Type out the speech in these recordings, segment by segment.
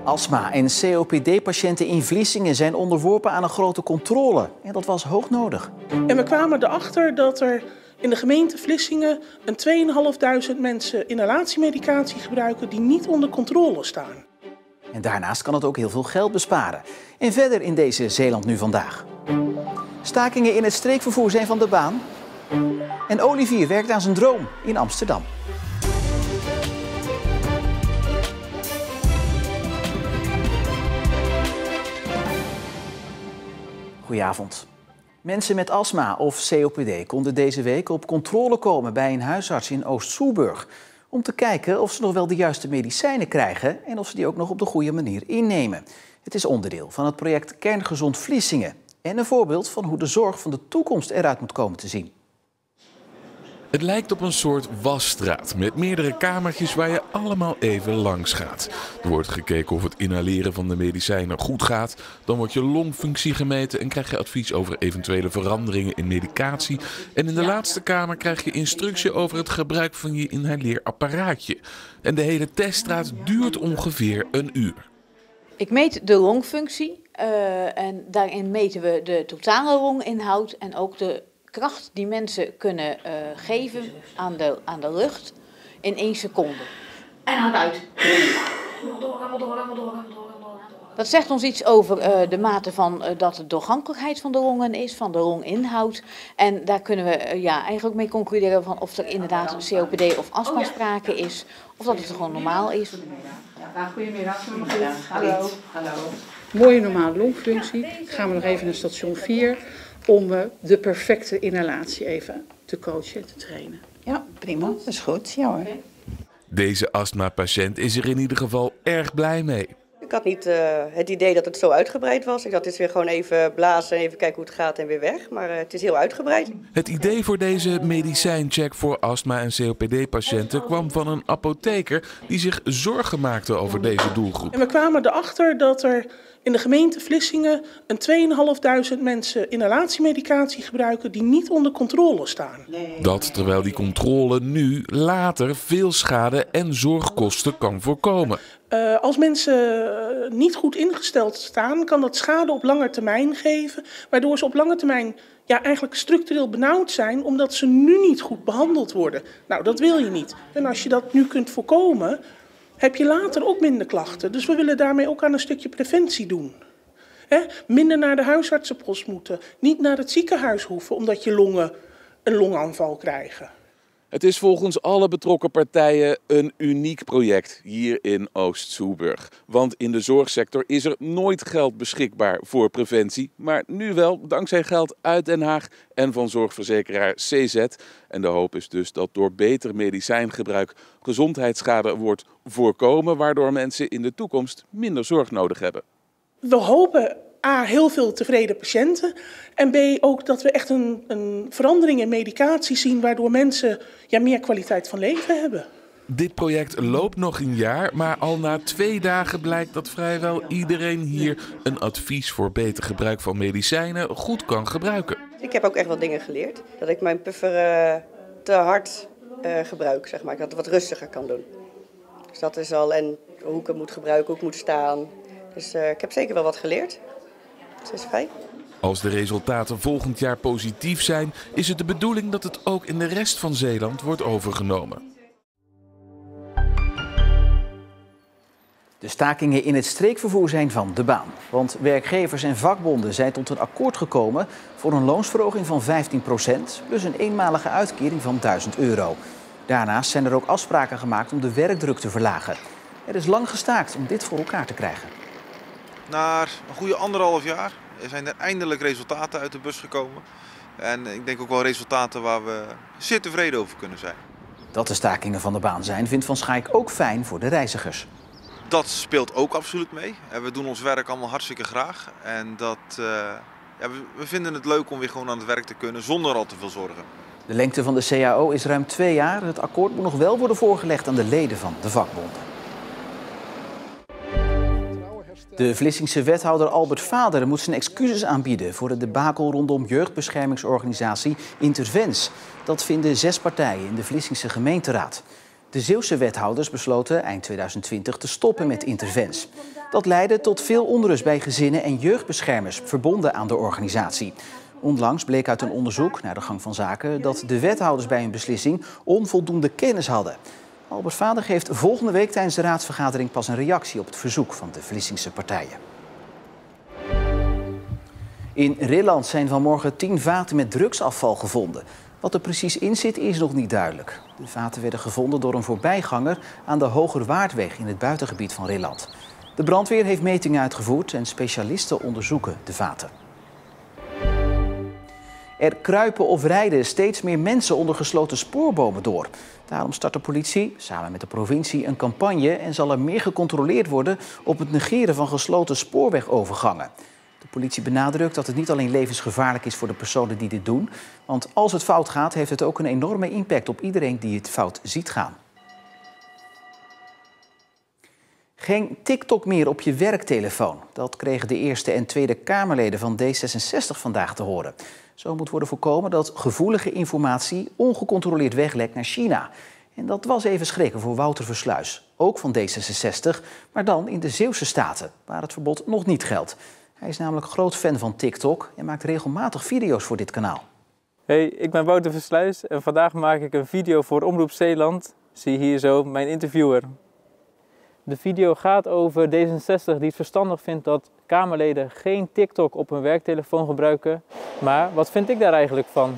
Astma- en COPD-patiënten in Vlissingen zijn onderworpen aan een grote controle. En dat was hoog nodig. En we kwamen erachter dat er in de gemeente Vlissingen 2.500 mensen inhalatiemedicatie gebruiken die niet onder controle staan. En daarnaast kan het ook heel veel geld besparen. En verder in deze Zeeland nu vandaag. Stakingen in het streekvervoer zijn van de baan. En Olivier werkt aan zijn droom in Amsterdam. Goedenavond. Mensen met astma of COPD konden deze week op controle komen bij een huisarts in Oost-Soeburg. Om te kijken of ze nog wel de juiste medicijnen krijgen en of ze die ook nog op de goede manier innemen. Het is onderdeel van het project Kerngezond Vlissingen. En een voorbeeld van hoe de zorg van de toekomst eruit moet komen te zien. Het lijkt op een soort wasstraat met meerdere kamertjes waar je allemaal even langs gaat. Er wordt gekeken of het inhaleren van de medicijnen goed gaat. Dan wordt je longfunctie gemeten en krijg je advies over eventuele veranderingen in medicatie. En in de laatste kamer krijg je instructie over het gebruik van je inhaleerapparaatje. En de hele teststraat duurt ongeveer een uur. Ik meet de longfunctie en daarin meten we de totale longinhoud en ook de kracht die mensen kunnen geven aan de lucht in 1 seconde. En hard uit. Dat zegt ons iets over de mate van dat de doorgankelijkheid van de longen is, van de longinhoud. En daar kunnen we eigenlijk mee concluderen van of er inderdaad COPD of astma sprake is, of dat het gewoon normaal is. Goedemiddag. Hallo. Mooie normale longfunctie. Gaan we nog even naar station 4 om de perfecte inhalatie even te coachen en te trainen. Ja, prima. Dat is goed. Ja hoor. Deze astmapatiënt is er in ieder geval erg blij mee. Ik had niet het idee dat het zo uitgebreid was. Ik dacht, het is weer gewoon even blazen en even kijken hoe het gaat en weer weg. Maar het is heel uitgebreid. Het idee voor deze medicijncheck voor astma- en COPD-patiënten kwam van een apotheker die zich zorgen maakte over deze doelgroep. En we kwamen erachter dat er in de gemeente Vlissingen 2.500 mensen inhalatiemedicatie gebruiken die niet onder controle staan. Dat terwijl die controle nu later veel schade en zorgkosten kan voorkomen. Als mensen niet goed ingesteld staan, kan dat schade op lange termijn geven, waardoor ze op lange termijn eigenlijk structureel benauwd zijn, omdat ze nu niet goed behandeld worden. Nou, dat wil je niet. En als je dat nu kunt voorkomen, heb je later ook minder klachten. Dus we willen daarmee ook aan een stukje preventie doen. Minder naar de huisartsenpost moeten, niet naar het ziekenhuis hoeven, omdat je longen een longaanval krijgen. Het is volgens alle betrokken partijen een uniek project hier in Oost-Soeburg. Want in de zorgsector is er nooit geld beschikbaar voor preventie. Maar nu wel, dankzij geld uit Den Haag en van zorgverzekeraar CZ. En de hoop is dus dat door beter medicijngebruik gezondheidsschade wordt voorkomen, waardoor mensen in de toekomst minder zorg nodig hebben. We hopen A, heel veel tevreden patiënten en B, ook dat we echt een verandering in medicatie zien waardoor mensen meer kwaliteit van leven hebben. Dit project loopt nog een jaar, maar al na 2 dagen blijkt dat vrijwel iedereen hier een advies voor beter gebruik van medicijnen goed kan gebruiken. Ik heb ook echt wat dingen geleerd. Dat ik mijn puffer te hard gebruik, zeg maar. Dat ik het wat rustiger kan doen. Dus dat is al, en hoe ik het moet gebruiken, hoe ik moet staan. Dus ik heb zeker wel wat geleerd. Dat is fijn. Als de resultaten volgend jaar positief zijn, is het de bedoeling dat het ook in de rest van Zeeland wordt overgenomen. De stakingen in het streekvervoer zijn van de baan. Want werkgevers en vakbonden zijn tot een akkoord gekomen voor een loonsverhoging van 15% plus een eenmalige uitkering van €1000. Daarnaast zijn er ook afspraken gemaakt om de werkdruk te verlagen. Er is lang gestaakt om dit voor elkaar te krijgen. Na een goede 1,5 jaar zijn er eindelijk resultaten uit de bus gekomen. En ik denk ook wel resultaten waar we zeer tevreden over kunnen zijn. Dat de stakingen van de baan zijn, vindt Van Schaik ook fijn voor de reizigers. Dat speelt ook absoluut mee. We doen ons werk allemaal hartstikke graag. En we vinden het leuk om weer gewoon aan het werk te kunnen zonder al te veel zorgen. De lengte van de CAO is ruim 2 jaar. Het akkoord moet nog wel worden voorgelegd aan de leden van de vakbonden. De Vlissingse wethouder Albert Vader moet zijn excuses aanbieden voor het debakel rondom jeugdbeschermingsorganisatie Intervens. Dat vinden 6 partijen in de Vlissingse gemeenteraad. De Zeeuwse wethouders besloten eind 2020 te stoppen met Intervens. Dat leidde tot veel onrust bij gezinnen en jeugdbeschermers verbonden aan de organisatie. Onlangs bleek uit een onderzoek naar de gang van zaken dat de wethouders bij hun beslissing onvoldoende kennis hadden. Albert Vader geeft volgende week tijdens de raadsvergadering pas een reactie op het verzoek van de Vlissingse partijen. In Rilland zijn vanmorgen 10 vaten met drugsafval gevonden. Wat er precies in zit is nog niet duidelijk. De vaten werden gevonden door een voorbijganger aan de Hogerwaardweg in het buitengebied van Rilland. De brandweer heeft metingen uitgevoerd en specialisten onderzoeken de vaten. Er kruipen of rijden steeds meer mensen onder gesloten spoorbomen door. Daarom start de politie samen met de provincie een campagne en zal er meer gecontroleerd worden op het negeren van gesloten spoorwegovergangen. De politie benadrukt dat het niet alleen levensgevaarlijk is voor de personen die dit doen, want als het fout gaat heeft het ook een enorme impact op iedereen die het fout ziet gaan. Geen TikTok meer op je werktelefoon. Dat kregen de Eerste en Tweede Kamerleden van D66 vandaag te horen. Zo moet worden voorkomen dat gevoelige informatie ongecontroleerd weglekt naar China. En dat was even schrikken voor Wouter Versluis, ook van D66, maar dan in de Zeeuwse Staten, waar het verbod nog niet geldt. Hij is namelijk groot fan van TikTok en maakt regelmatig video's voor dit kanaal. Hey, ik ben Wouter Versluis en vandaag maak ik een video voor Omroep Zeeland. Zie hier zo mijn interviewer. De video gaat over D66 die het verstandig vindt dat Kamerleden geen TikTok op hun werktelefoon gebruiken. Maar wat vind ik daar eigenlijk van?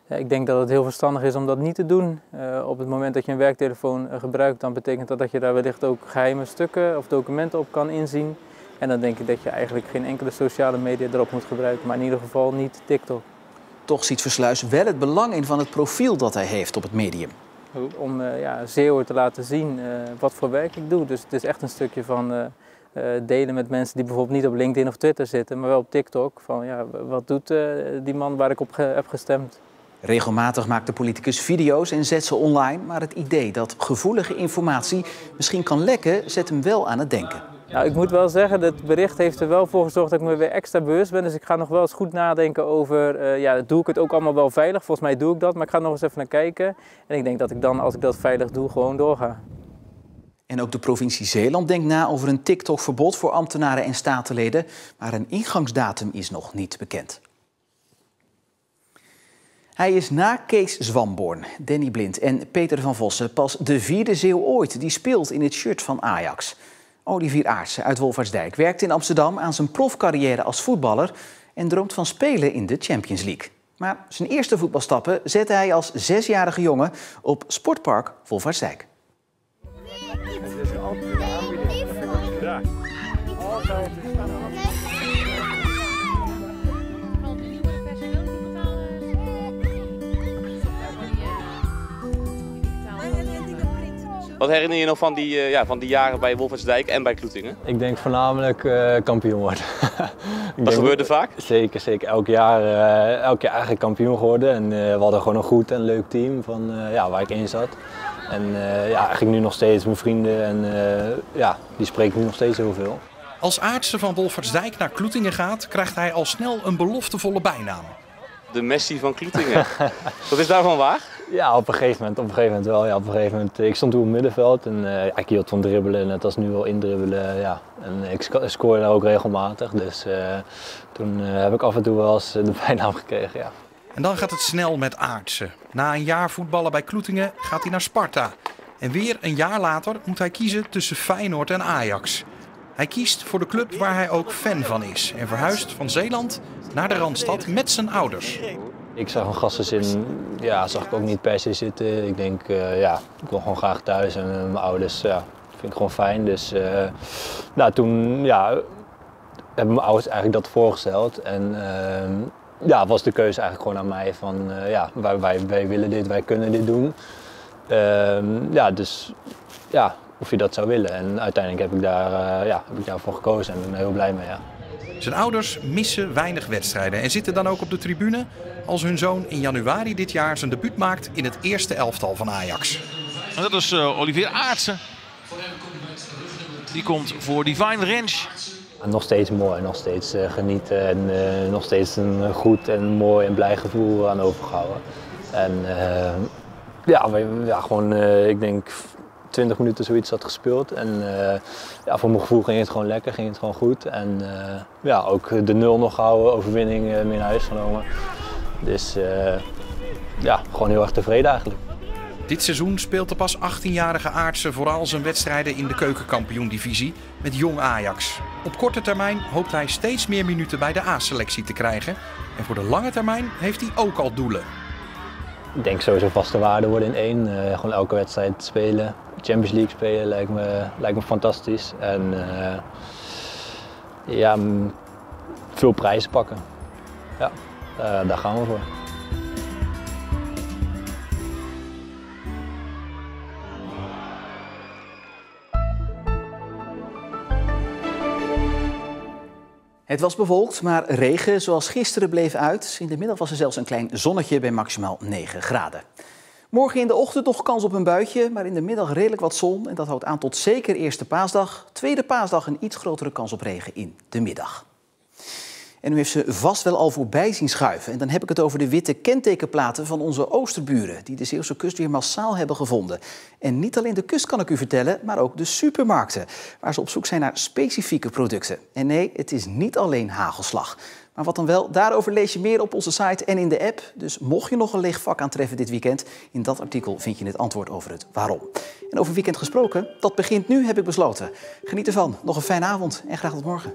Ja, ik denk dat het heel verstandig is om dat niet te doen. Op het moment dat je een werktelefoon gebruikt, dan betekent dat je daar wellicht ook geheime stukken of documenten op kan inzien. En dan denk ik dat je eigenlijk geen enkele sociale media erop moet gebruiken, maar in ieder geval niet TikTok. Toch ziet Versluis wel het belang in van het profiel dat hij heeft op het medium. Om Zeeuwen te laten zien wat voor werk ik doe. Dus het is echt een stukje van delen met mensen die bijvoorbeeld niet op LinkedIn of Twitter zitten, maar wel op TikTok. Van ja, wat doet die man waar ik op heb gestemd? Regelmatig maakt de politicus video's en zet ze online, maar het idee dat gevoelige informatie misschien kan lekken, zet hem wel aan het denken. Nou, ik moet wel zeggen, het bericht heeft er wel voor gezorgd dat ik me weer extra bewust ben. Dus ik ga nog wel eens goed nadenken over, doe ik het ook allemaal wel veilig? Volgens mij doe ik dat, maar ik ga nog eens even naar kijken. En ik denk dat ik dan, als ik dat veilig doe, gewoon doorga. En ook de provincie Zeeland denkt na over een TikTok-verbod voor ambtenaren en statenleden. Maar een ingangsdatum is nog niet bekend. Hij is na Kees Zwamborn, Danny Blind en Peter van Vossen pas de 4e Zeeuw ooit die speelt in het shirt van Ajax. Olivier Aartsen uit Wolvaartsdijk werkt in Amsterdam aan zijn profcarrière als voetballer en droomt van spelen in de Champions League. Maar zijn eerste voetbalstappen zette hij als 6-jarige jongen op Sportpark Wolvaartsdijk. Wat herinner je nog van die jaren bij Wolvaartsdijk en bij Kloetingen? Ik denk voornamelijk kampioen worden. Dat gebeurde vaak? Zeker. Elk jaar eigenlijk kampioen geworden. En we hadden gewoon een goed en leuk team van, waar ik in zat. En eigenlijk nu nog steeds mijn vrienden en die spreken nu nog steeds heel veel. Als Aartsen van Wolvaartsdijk naar Kloetingen gaat, krijgt hij al snel een beloftevolle bijnaam. De Messi van Kloetingen. Wat is daarvan waar? Ja, op een gegeven moment wel. Ja, op een gegeven moment, ik stond toen op het middenveld en ik hield van dribbelen en het was nu wel indribbelen. Ja. En ik scoorde daar ook regelmatig, dus toen heb ik af en toe wel eens de bijnaam gekregen. Ja. En dan gaat het snel met Aartsen. Na een jaar voetballen bij Kloetingen gaat hij naar Sparta. En weer een jaar later moet hij kiezen tussen Feyenoord en Ajax. Hij kiest voor de club waar hij ook fan van is en verhuist van Zeeland naar de Randstad met zijn ouders. Ik zag een gastgezin, zag ik ook niet per se zitten. Ik denk, ik wil gewoon graag thuis en mijn ouders, vind ik gewoon fijn. Dus toen hebben mijn ouders eigenlijk dat voorgesteld. En was de keuze eigenlijk gewoon aan mij van, wij willen dit, wij kunnen dit doen. Of je dat zou willen. En uiteindelijk heb ik daarvoor gekozen en ben er heel blij mee. Ja. Zijn ouders missen weinig wedstrijden en zitten dan ook op de tribune als hun zoon in januari dit jaar zijn debuut maakt in het eerste elftal van Ajax. En dat is Olivier Aartsen. Die komt voor Divine Range. Nog steeds mooi, nog steeds genieten en nog steeds een goed en mooi en blij gevoel aan overgehouden. En Ja, gewoon ik denk 20 minuten zoiets had gespeeld. En ja, voor mijn gevoel ging het gewoon lekker, ging het gewoon goed. En ja, ook de 0 nog gehouden, overwinning mee naar huis genomen. Dus ja, gewoon heel erg tevreden eigenlijk. Dit seizoen speelt de pas 18-jarige Aartsen vooral zijn wedstrijden in de keukenkampioen-divisie met jong Ajax. Op korte termijn hoopt hij steeds meer minuten bij de A-selectie te krijgen. En voor de lange termijn heeft hij ook al doelen. Ik denk sowieso vaste waarde worden in 1. Gewoon elke wedstrijd spelen. Champions League spelen lijkt me fantastisch. En ja, veel prijzen pakken. Ja, daar gaan we voor. Het was bewolkt, maar regen zoals gisteren bleef uit. In de middag was er zelfs een klein zonnetje bij maximaal 9 graden. Morgen in de ochtend nog kans op een buitje, maar in de middag redelijk wat zon. En dat houdt aan tot zeker eerste paasdag. Tweede paasdag een iets grotere kans op regen in de middag. En u heeft ze vast wel al voorbij zien schuiven. En dan heb ik het over de witte kentekenplaten van onze oosterburen, die de Zeeuwse kust weer massaal hebben gevonden. En niet alleen de kust kan ik u vertellen, maar ook de supermarkten, waar ze op zoek zijn naar specifieke producten. En nee, het is niet alleen hagelslag. Maar wat dan wel, daarover lees je meer op onze site en in de app. Dus mocht je nog een leeg vak aantreffen dit weekend, in dat artikel vind je het antwoord over het waarom. En over weekend gesproken, dat begint nu, heb ik besloten. Geniet ervan, nog een fijne avond en graag tot morgen.